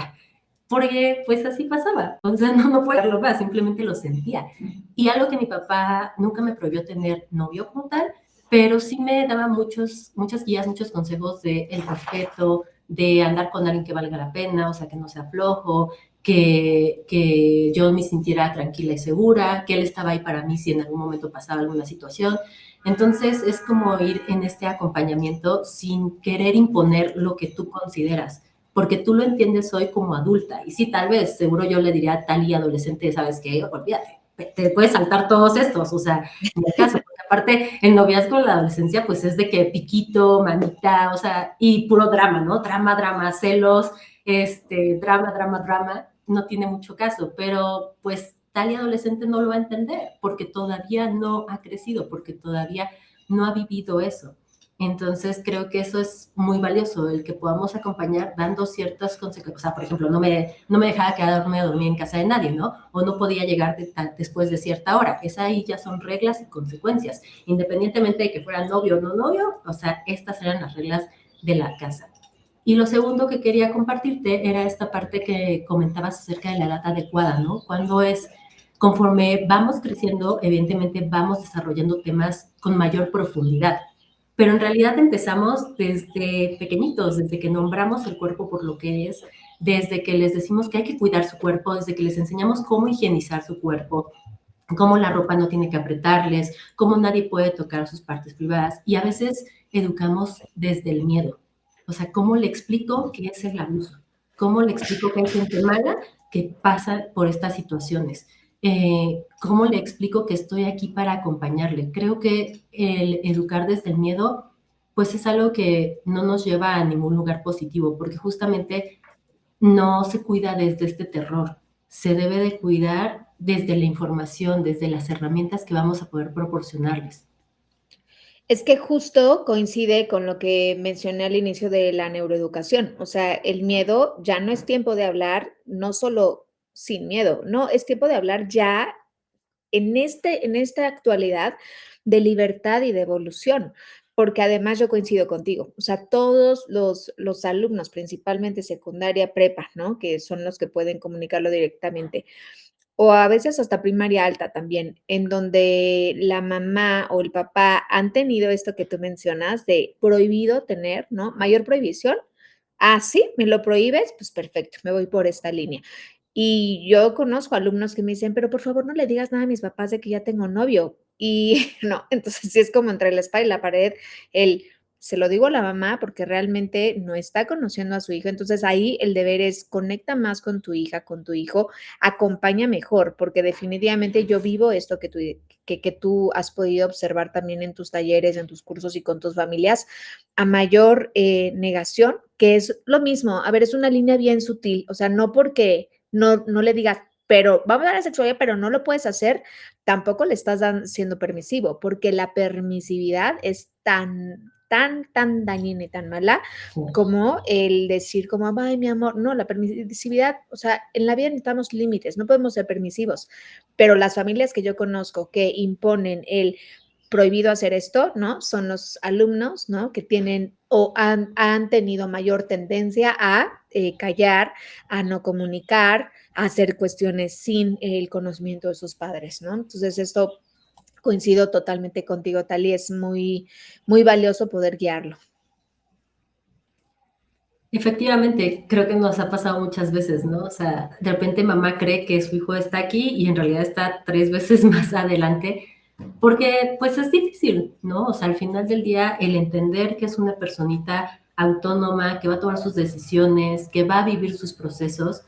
porque pues así pasaba, o sea, no puedo verlo más, simplemente lo sentía. Y algo que mi papá nunca me prohibió tener novio como tal, pero sí me daba muchas guías, muchos consejos de el respeto, de andar con alguien que valga la pena, o sea, que no sea flojo, que yo me sintiera tranquila y segura, que él estaba ahí para mí si en algún momento pasaba alguna situación. Entonces es como ir en este acompañamiento sin querer imponer lo que tú consideras, porque tú lo entiendes hoy como adulta. Y sí, tal vez, seguro yo le diría a tal y adolescente, ¿sabes qué? Olvídate, te puedes saltar todos estos, o sea, en el caso, porque aparte el noviazgo en la adolescencia, pues es de que piquito, manita, o sea, y puro drama, ¿no? Drama, celos, drama, no tiene mucho caso, pero pues tal y adolescente no lo va a entender, porque todavía no ha crecido, porque todavía no ha vivido eso. Entonces creo que eso es muy valioso, el que podamos acompañar dando ciertas consecuencias. O sea, por ejemplo, no me dejaba quedarme a dormir en casa de nadie, ¿no? O no podía llegar después de cierta hora. Esas ahí ya son reglas y consecuencias. Independientemente de que fuera novio o no novio, o sea, estas eran las reglas de la casa. Y lo segundo que quería compartirte era esta parte que comentabas acerca de la edad adecuada, ¿no? Cuando es, conforme vamos creciendo, evidentemente vamos desarrollando temas con mayor profundidad. pero en realidad empezamos desde pequeñitos, desde que nombramos el cuerpo por lo que es, desde que les decimos que hay que cuidar su cuerpo, desde que les enseñamos cómo higienizar su cuerpo, cómo la ropa no tiene que apretarles, cómo nadie puede tocar sus partes privadas. Y a veces educamos desde el miedo. O sea, ¿cómo le explico qué es el abuso? ¿Cómo le explico que hay gente mala que pasa por estas situaciones? ¿Cómo le explico que estoy aquí para acompañarle? Creo que el educar desde el miedo, pues es algo que no nos lleva a ningún lugar positivo, porque justamente no se cuida desde este terror, se debe de cuidar desde la información, desde las herramientas que vamos a poder proporcionarles. Es que justo coincide con lo que mencioné al inicio de la neuroeducación. O sea, el miedo ya no es tiempo de hablar, no solo sin miedo, no, es tiempo de hablar ya en esta actualidad de libertad y de evolución, porque además yo coincido contigo, o sea, todos los alumnos, principalmente secundaria, prepa, ¿no? Que son los que pueden comunicarlo directamente, o a veces hasta primaria alta también, en donde la mamá o el papá han tenido esto que tú mencionas de prohibido tener, ¿no? Mayor prohibición. Ah, sí, me lo prohíbes, pues perfecto, me voy por esta línea. Y yo conozco alumnos que me dicen, pero por favor no le digas nada a mis papás de que ya tengo novio. Y no, entonces sí es como entre la espada y la pared, el se lo digo a la mamá porque realmente no está conociendo a su hijo. Entonces ahí el deber es conecta más con tu hija, con tu hijo, acompaña mejor, porque definitivamente yo vivo esto que tú has podido observar también en tus talleres, en tus cursos y con tus familias, a mayor negación, que es lo mismo. A ver, es una línea bien sutil, o sea, no porque no le digas, pero vamos a la sexualidad, pero no lo puedes hacer, tampoco le estás siendo permisivo, porque la permisividad es tan dañina y tan mala como el decir como, ay, mi amor, no, la permisividad, o sea, en la vida necesitamos límites, no podemos ser permisivos, pero las familias que yo conozco que imponen el prohibido hacer esto, ¿no? Son los alumnos, ¿no? Que tienen o han tenido mayor tendencia a callar, a no comunicar, a hacer cuestiones sin el conocimiento de sus padres, ¿no? Entonces, esto coincido totalmente contigo, Tali, es muy valioso poder guiarlo. Efectivamente, creo que nos ha pasado muchas veces, ¿no? O sea, de repente mamá cree que su hijo está aquí y en realidad está 3 veces más adelante, porque pues es difícil, ¿no? O sea, al final del día, el entender que es una personita autónoma, que va a tomar sus decisiones, que va a vivir sus procesos,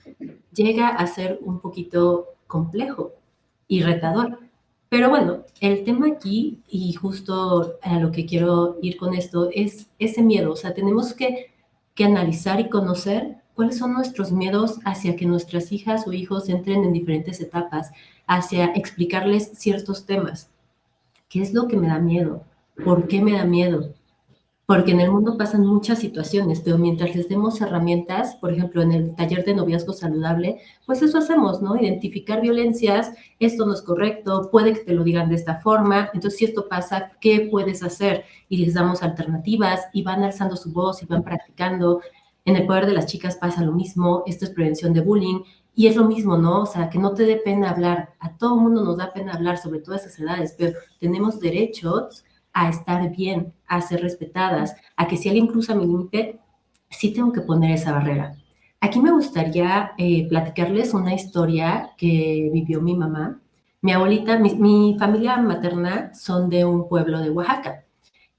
llega a ser un poquito complejo y retador. Pero bueno, el tema aquí, y justo a lo que quiero ir con esto, es ese miedo. O sea, tenemos que analizar y conocer cuáles son nuestros miedos hacia que nuestras hijas o hijos entren en diferentes etapas, hacia explicarles ciertos temas. ¿Qué es lo que me da miedo? ¿Por qué me da miedo? Porque en el mundo pasan muchas situaciones, pero mientras les demos herramientas, por ejemplo, en el taller de noviazgo saludable, pues eso hacemos, ¿no? Identificar violencias, esto no es correcto, puede que te lo digan de esta forma, entonces si esto pasa, ¿qué puedes hacer? Y les damos alternativas y van alzando su voz y van practicando. En el poder de las chicas pasa lo mismo, esto es prevención de bullying, y es lo mismo, ¿no? O sea, que no te dé pena hablar, a todo mundo nos da pena hablar, sobre todas esas edades, pero tenemos derechos a estar bien, a ser respetadas, a que si alguien cruza mi límite, sí tengo que poner esa barrera. Aquí me gustaría platicarles una historia que vivió mi mamá. Mi abuelita, mi familia materna son de un pueblo de Oaxaca.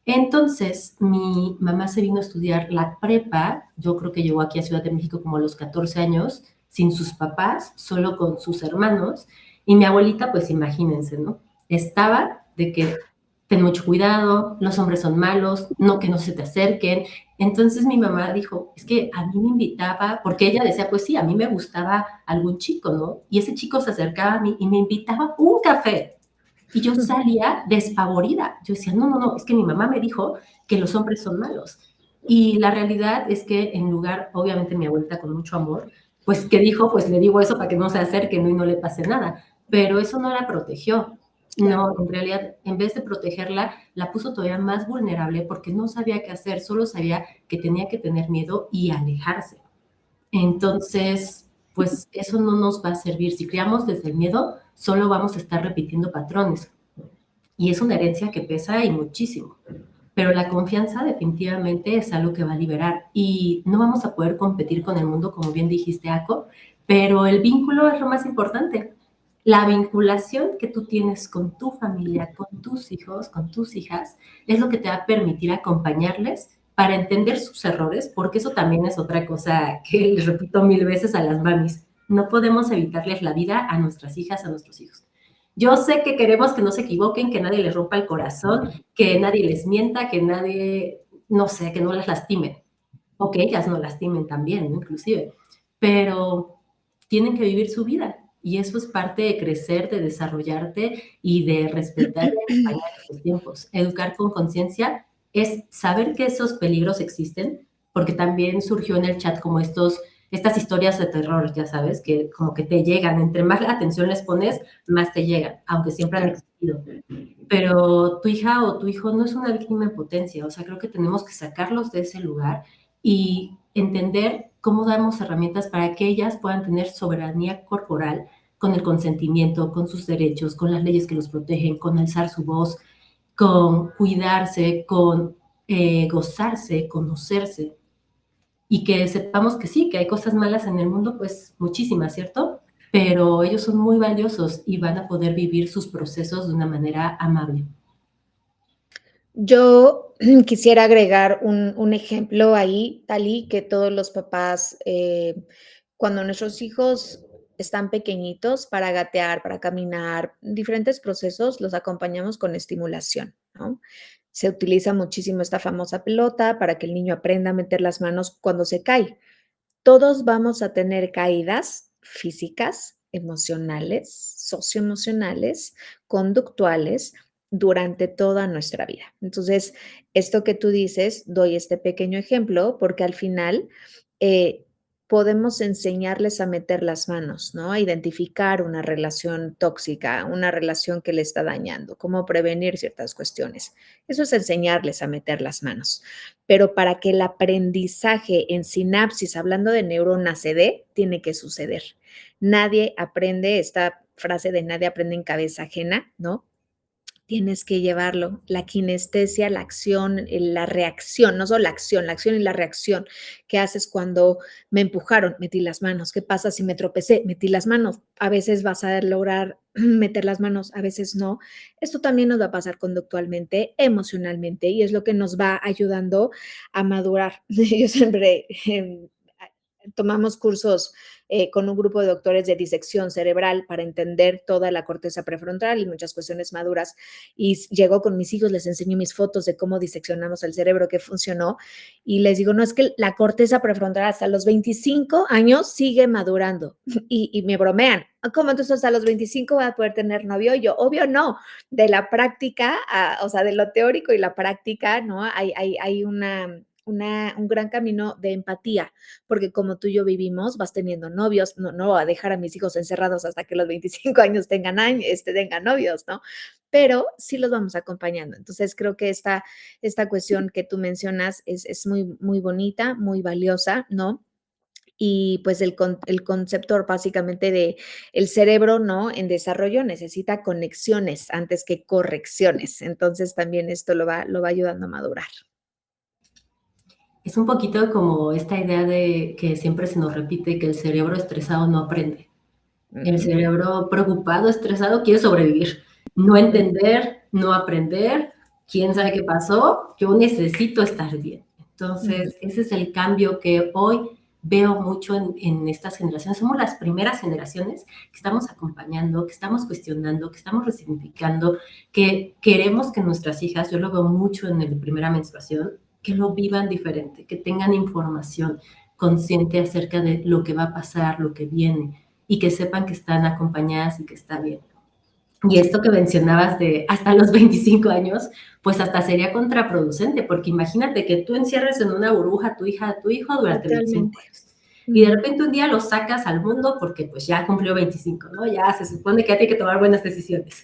Entonces, mi mamá se vino a estudiar la prepa, yo creo que llegó aquí a Ciudad de México como a los 14 años, sin sus papás, solo con sus hermanos, y mi abuelita, pues imagínense, ¿no? Estaba de que ten mucho cuidado, los hombres son malos, no que no se te acerquen. Entonces mi mamá dijo, es que a mí me invitaba, porque ella decía, pues sí, a mí me gustaba algún chico, ¿no? Y ese chico se acercaba a mí y me invitaba un café. Y yo salía despavorida. Yo decía, no, no, no, es que mi mamá me dijo que los hombres son malos. Y la realidad es que en lugar, obviamente mi abuelita con mucho amor, pues que dijo, pues le digo eso para que no se acerque, ¿no? Y no le pase nada. Pero eso no la protegió. Claro. No, en realidad, en vez de protegerla, la puso todavía más vulnerable porque no sabía qué hacer, solo sabía que tenía que tener miedo y alejarse. Entonces, pues eso no nos va a servir. Si criamos desde el miedo, solo vamos a estar repitiendo patrones. Y es una herencia que pesa y muchísimo. pero la confianza definitivamente es algo que va a liberar y no vamos a poder competir con el mundo, como bien dijiste, Aco, pero el vínculo es lo más importante. La vinculación que tú tienes con tu familia, con tus hijos, con tus hijas, es lo que te va a permitir acompañarles para entender sus errores, porque eso también es otra cosa que les repito 1000 veces a las mamis. No podemos evitarles la vida a nuestras hijas, a nuestros hijos. Yo sé que queremos que no se equivoquen, que nadie les rompa el corazón, que nadie les mienta, que nadie, no sé, que no las lastimen. O que ellas no lastimen también, ¿no? Inclusive. Pero tienen que vivir su vida. Y eso es parte de crecer, de desarrollarte y de respetar y acompañar los tiempos. Educar con conciencia es saber que esos peligros existen, porque también surgió en el chat como estas historias de terror, ya sabes, que como que te llegan. Entre más atención les pones, más te llegan, aunque siempre han existido. Pero tu hija o tu hijo no es una víctima en potencia. O sea, creo que tenemos que sacarlos de ese lugar y entender cómo damos herramientas para que ellas puedan tener soberanía corporal con el consentimiento, con sus derechos, con las leyes que los protegen, con alzar su voz, con cuidarse, con gozarse, conocerse. Y que sepamos que sí, que hay cosas malas en el mundo, pues muchísimas, ¿cierto? Pero ellos son muy valiosos y van a poder vivir sus procesos de una manera amable. Yo quisiera agregar un ejemplo ahí, Tali, que todos los papás, cuando nuestros hijos están pequeñitos para gatear, para caminar, diferentes procesos, los acompañamos con estimulación, ¿no? Se utiliza muchísimo esta famosa pelota para que el niño aprenda a meter las manos cuando se cae. Todos vamos a tener caídas físicas, emocionales, socioemocionales, conductuales durante toda nuestra vida. Entonces, esto que tú dices, doy este pequeño ejemplo porque al final podemos enseñarles a meter las manos, ¿no? A identificar una relación tóxica, una relación que le está dañando, cómo prevenir ciertas cuestiones. Eso es enseñarles a meter las manos. Pero para que el aprendizaje en sinapsis, hablando de neuronas, se dé, tiene que suceder. Nadie aprende, esta frase de nadie aprende en cabeza ajena, ¿no? Tienes que llevarlo, la kinestesia, la acción, la reacción, no solo la acción y la reacción. ¿Qué haces cuando me empujaron? Metí las manos. ¿Qué pasa si me tropecé? Metí las manos. A veces vas a lograr meter las manos, a veces no. Esto también nos va a pasar conductualmente, emocionalmente, y es lo que nos va ayudando a madurar. Yo siempre tomamos cursos con un grupo de doctores de disección cerebral para entender toda la corteza prefrontal y muchas cuestiones maduras. Y llego con mis hijos, les enseño mis fotos de cómo diseccionamos el cerebro, qué funcionó. Y les digo, no, es que la corteza prefrontal hasta los 25 años sigue madurando. Y me bromean. ¿Cómo entonces hasta los 25 voy a poder tener novio? Y yo, obvio no. De la práctica, o sea, de lo teórico y la práctica, ¿no? Hay un gran camino de empatía, porque como tú y yo vivimos, vas teniendo novios, no voy a dejar a mis hijos encerrados hasta que los 25 años tengan novios, ¿no? Pero sí los vamos acompañando. Entonces creo que esta cuestión que tú mencionas es muy, muy bonita, muy valiosa, ¿no? Y pues el concepto básicamente de el cerebro, ¿no? En desarrollo necesita conexiones antes que correcciones. Entonces también esto lo va ayudando a madurar. Es un poquito como esta idea de que siempre se nos repite que el cerebro estresado no aprende. El cerebro preocupado, estresado, quiere sobrevivir, no entender, no aprender, quién sabe qué pasó, yo necesito estar bien. Entonces, ese es el cambio que hoy veo mucho en estas generaciones. Somos las primeras generaciones que estamos acompañando, que estamos cuestionando, que estamos resignificando, que queremos que nuestras hijas, yo lo veo mucho en la primera menstruación, que lo vivan diferente, que tengan información consciente acerca de lo que va a pasar, lo que viene, y que sepan que están acompañadas y que está bien. Y esto que mencionabas de hasta los 25 años, pues hasta sería contraproducente, porque imagínate que tú encierres en una burbuja a tu hija, a tu hijo durante Totalmente. 25 años. Y de repente un día lo sacas al mundo porque pues ya cumplió 25, ¿no? Ya se supone que ya tiene que tomar buenas decisiones.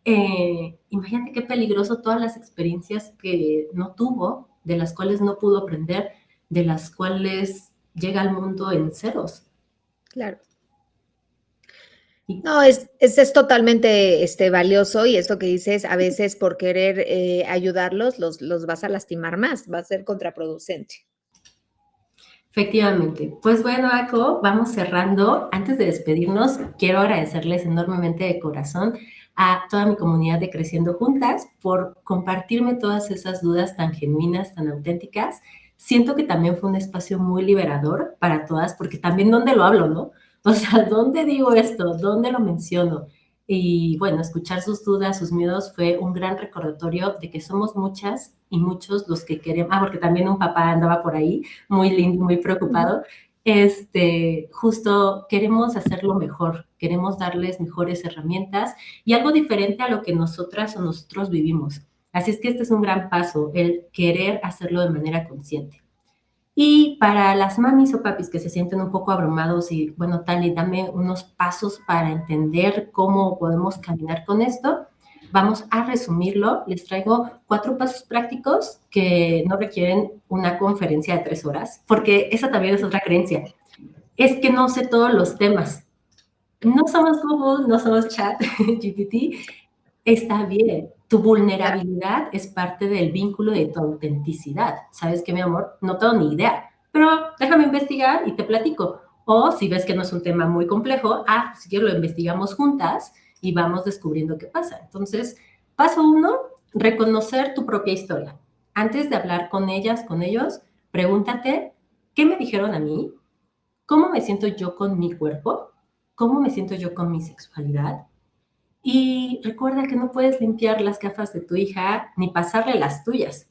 Imagínate qué peligroso todas las experiencias que no tuvo, de las cuales no pudo aprender, de las cuales llega al mundo en ceros. Claro. No, es totalmente valioso y esto que dices, a veces por querer ayudarlos, los vas a lastimar más, va a ser contraproducente. Efectivamente. Pues bueno, Aco, vamos cerrando. Antes de despedirnos, quiero agradecerles enormemente de corazón a toda mi comunidad de Creciendo Juntas por compartirme todas esas dudas tan genuinas, tan auténticas. Siento que también fue un espacio muy liberador para todas, porque también dónde lo hablo, ¿no? O sea, ¿dónde digo esto? ¿Dónde lo menciono? Y bueno, escuchar sus dudas, sus miedos fue un gran recordatorio de que somos muchas y muchos los que queremos, porque también un papá andaba por ahí muy lindo, muy preocupado. Justo queremos hacerlo mejor, queremos darles mejores herramientas y algo diferente a lo que nosotras o nosotros vivimos. Así es que este es un gran paso, el querer hacerlo de manera consciente. Y para las mamis o papis que se sienten un poco abrumados y, bueno, Tali, dame unos pasos para entender cómo podemos caminar con esto, vamos a resumirlo. Les traigo 4 pasos prácticos que no requieren una conferencia de 3 horas, porque esa también es otra creencia. Es que no sé todos los temas. No somos Google, no somos Chat, GPT. Está bien. Tu vulnerabilidad es parte del vínculo de tu autenticidad. ¿Sabes qué, mi amor? No tengo ni idea, pero déjame investigar y te platico. O si ves que no es un tema muy complejo, si quieres lo investigamos juntas y vamos descubriendo qué pasa. Entonces, paso 1, reconocer tu propia historia. Antes de hablar con ellas, con ellos, pregúntate, ¿qué me dijeron a mí? ¿Cómo me siento yo con mi cuerpo? ¿Cómo me siento yo con mi sexualidad? Y recuerda que no puedes limpiar las gafas de tu hija ni pasarle las tuyas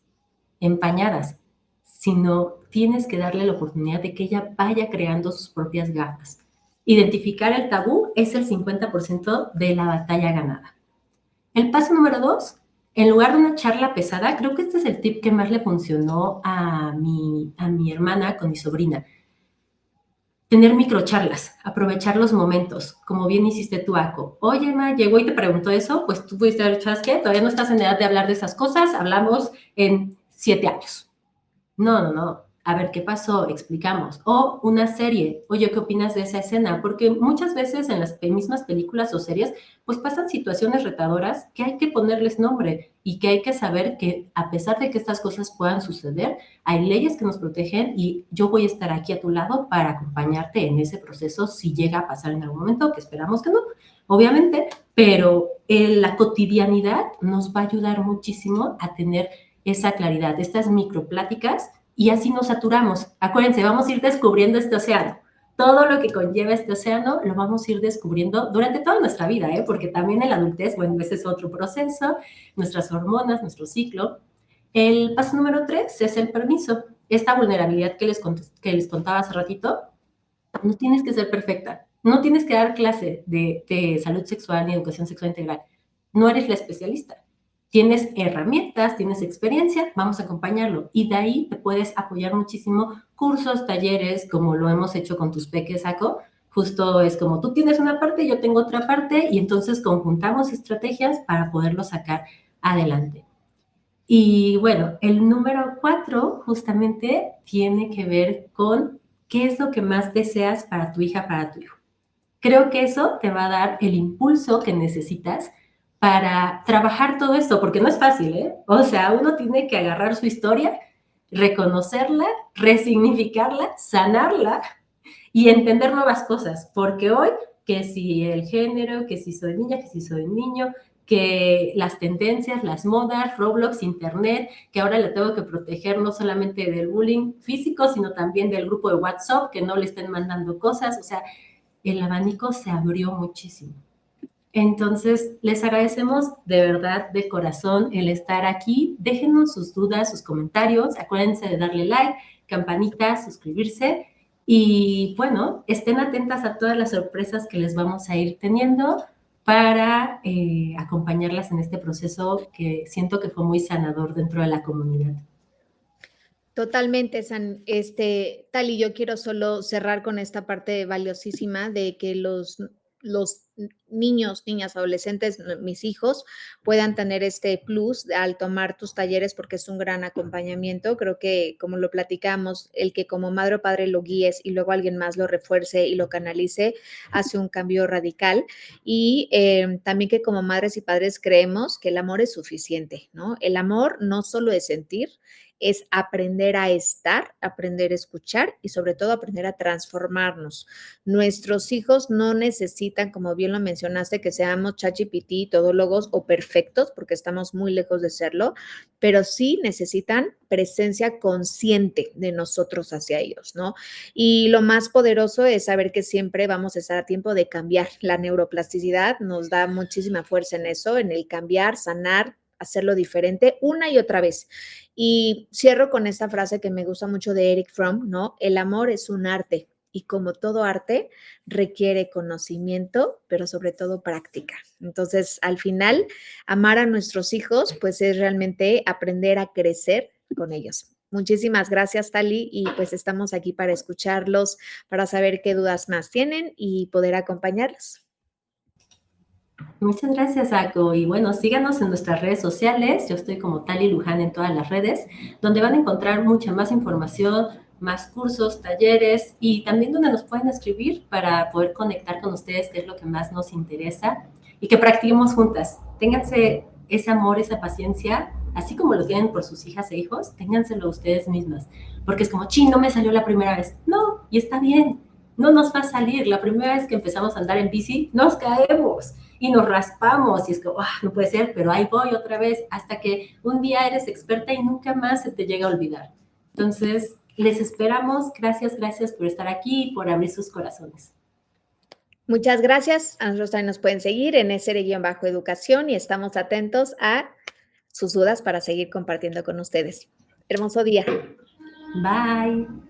empañadas, sino tienes que darle la oportunidad de que ella vaya creando sus propias gafas. Identificar el tabú es el 50% de la batalla ganada. El paso número 2, en lugar de una charla pesada, creo que este es el tip que más le funcionó a mi hermana con mi sobrina. Tener microcharlas, aprovechar los momentos, como bien hiciste tú, Aco. Oye, Ma, llegó y te preguntó eso, pues tú pudiste haber dicho, ¿sabes qué? Todavía no estás en edad de hablar de esas cosas, hablamos en 7 años. No, no, no. A ver, ¿qué pasó? Explicamos. O una serie. Oye, ¿qué opinas de esa escena? Porque muchas veces en las mismas películas o series, pues pasan situaciones retadoras que hay que ponerles nombre y que hay que saber que a pesar de que estas cosas puedan suceder, hay leyes que nos protegen y yo voy a estar aquí a tu lado para acompañarte en ese proceso si llega a pasar en algún momento, que esperamos que no, obviamente, pero la cotidianidad nos va a ayudar muchísimo a tener esa claridad, estas micropláticas, y así nos saturamos. Acuérdense, vamos a ir descubriendo este océano. Todo lo que conlleva este océano lo vamos a ir descubriendo durante toda nuestra vida, porque también en la adultez, bueno, ese es otro proceso, nuestras hormonas, nuestro ciclo. El paso número 3 es el permiso. Esta vulnerabilidad que les contaba hace ratito, no tienes que ser perfecta, no tienes que dar clase de salud sexual ni educación sexual integral. No eres la especialista. Tienes herramientas, tienes experiencia, vamos a acompañarlo. Y de ahí te puedes apoyar muchísimo cursos, talleres, como lo hemos hecho con tus peques, Saco. Justo es como tú tienes una parte, yo tengo otra parte, y entonces conjuntamos estrategias para poderlo sacar adelante. Y bueno, el número 4 justamente tiene que ver con qué es lo que más deseas para tu hija, para tu hijo. Creo que eso te va a dar el impulso que necesitas para trabajar todo esto, porque no es fácil, ¿eh? O sea, uno tiene que agarrar su historia, reconocerla, resignificarla, sanarla y entender nuevas cosas, porque hoy, que si el género, que si soy niña, que si soy niño, que las tendencias, las modas, Roblox, Internet, que ahora le tengo que proteger no solamente del bullying físico, sino también del grupo de WhatsApp, que no le estén mandando cosas, o sea, el abanico se abrió muchísimo. Entonces, les agradecemos de verdad, de corazón, el estar aquí. Déjenos sus dudas, sus comentarios. Acuérdense de darle like, campanita, suscribirse. Y bueno, estén atentas a todas las sorpresas que les vamos a ir teniendo para acompañarlas en este proceso que siento que fue muy sanador dentro de la comunidad. Totalmente, Tal, y yo quiero solo cerrar con esta parte valiosísima de que los niños, niñas, adolescentes, mis hijos, puedan tener este plus al tomar tus talleres porque es un gran acompañamiento. Creo que, como lo platicamos, el que como madre o padre lo guíes y luego alguien más lo refuerce y lo canalice, hace un cambio radical. Y también que como madres y padres creemos que el amor es suficiente, ¿no? El amor no solo es sentir, es aprender a estar, aprender a escuchar y sobre todo aprender a transformarnos. Nuestros hijos no necesitan, como bien lo mencionaste, que seamos ChatGPT, todólogos o perfectos, porque estamos muy lejos de serlo, pero sí necesitan presencia consciente de nosotros hacia ellos, ¿no? Y lo más poderoso es saber que siempre vamos a estar a tiempo de cambiar. La neuroplasticidad nos da muchísima fuerza en eso, en el cambiar, sanar, hacerlo diferente una y otra vez. Y cierro con esta frase que me gusta mucho de Eric Fromm, ¿no? El amor es un arte y como todo arte requiere conocimiento, pero sobre todo práctica. Entonces, al final, amar a nuestros hijos, pues es realmente aprender a crecer con ellos. Muchísimas gracias, Tali, y pues estamos aquí para escucharlos, para saber qué dudas más tienen y poder acompañarlos. Muchas gracias, Aco. Y bueno, síganos en nuestras redes sociales. Yo estoy como Tali Luján en todas las redes, donde van a encontrar mucha más información, más cursos, talleres y también donde nos pueden escribir para poder conectar con ustedes, que es lo que más nos interesa, y que practiquemos juntas. Ténganse ese amor, esa paciencia, así como lo tienen por sus hijas e hijos, ténganselo ustedes mismas. Porque es como, no me salió la primera vez. No, y está bien. No nos va a salir. La primera vez que empezamos a andar en bici, nos caemos y nos raspamos y es como, no puede ser, pero ahí voy otra vez, hasta que un día eres experta y nunca más se te llega a olvidar. Entonces, les esperamos. Gracias, gracias por estar aquí y por abrir sus corazones. Muchas gracias. A nosotros también nos pueden seguir en SR-Educación y estamos atentos a sus dudas para seguir compartiendo con ustedes. Hermoso día. Bye.